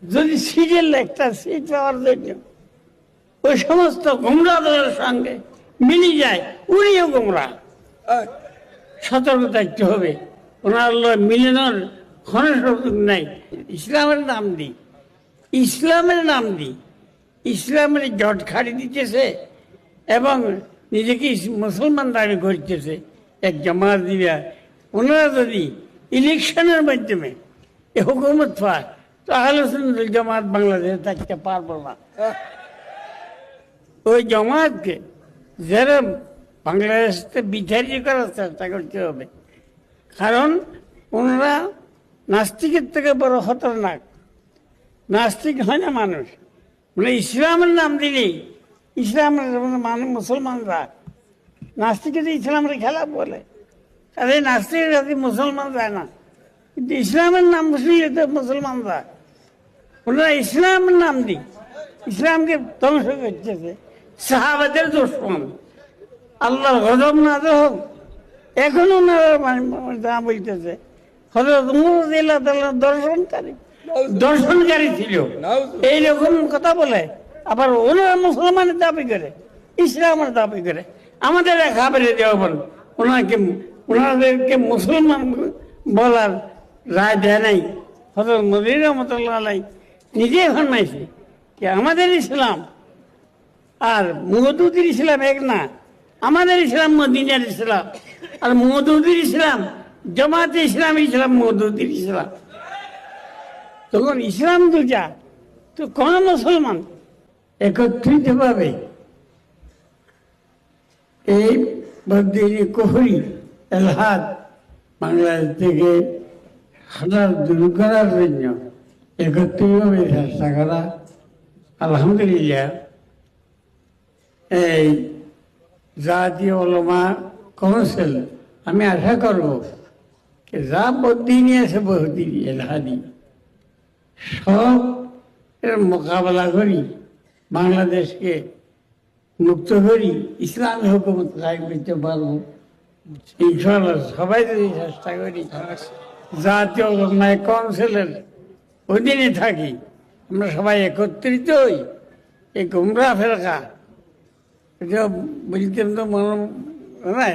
যদি সিটের একটা সিট পাওয়ার জন্য ওই সমস্ত গোমরাদের সঙ্গে মিলে যায়, উনিও গোমরা। সতর্ক থাকতে হবে, ওনার মিলানোর কোনো সুযোগ নাই। ইসলামের নাম দিই, ইসলামের নাম দিই, ইসলামের জট খাড়ি দিতেছে এবং নিজেকে মুসলমান দাবি করতেছে এক জামাত দিবা। ওনারা যদি ইলেকশনের মাধ্যমে এ হুকুমত পায়, তাহলে জামাত বাংলাদেশে থাকতে পারবো না। ওই জামাতকে যারা বাংলাদেশকে বিতাড়িত করার চেষ্টা করতে হবে, কারণ ওনারা নাস্তিকের থেকে বড় খতরনাক। নাস্তিক হয় না মানুষ, মানে ইসলামের নাম দিলেই ইসলামের মানে মুসলমানরা, নাস্তিকের ইসলামের খেলা বলে, তাহলে নাস্তিকের কাছে মুসলমান যায় না, কিন্তু ইসলামের নাম শুনলে তো মুসলমান যায়। ওনারা ইসলামের নাম দিই ইসলামকে ধ্বংস করতেছে। সাহাবাদের দুশমন, আল্লাহর গজব না হোক, এখন ওনারা যা বলতেছে হযরত উমর রাদিয়াল্লাহু তাআলা দর্শনকারী ছিল, এইরকম কথা বলে। আবার ওনারা মুসলমানের দাবি করে, ইসলামের দাবি করে। আমাদের খাবারে দেওয়ান ওনাদেরকে মুসলমান বলার রায় দেয় নাই। হযরত মদনী রাহমাতুল্লাহ আলাইহি নিজে ফরমাইছে যে আমাদের ইসলাম আর মওদুদির ইসলাম এক না। আমাদের ইসলাম মদিনার ইসলাম, আর মওদুদির ইসলাম জামাতে ইসলামী ইসলাম, মওদুদির ইসলাম। তখন ইসলাম দুটা, তো কোন মুসলমান একত্রিতভাবে এই বদিনী কুফরি এলহাদ বাংলাদেশ থেকে হাজার দূর করার জন্য একত্রিতভাবে চেষ্টা করা। আলহামদুলিল্লাহ এই জাতীয় উলামা কাউন্সিল, আমি আশা করব যা বদিনী আছে বহুদিনী এলহাদি সব এর মোকাবেলা করি, বাংলাদেশকে মুক্ত করি, ইসলামী হুকুমত কায়েম করতে পারবো ইনশাআল্লাহ। সবাই যদি চেষ্টা করি, জাতীয় উলামা কাউন্সিলের অধীনে থাকি, আমরা সবাই একত্রিত হই, এই গুমরা ফেরকা এটা বলতেন তো মনে নাই।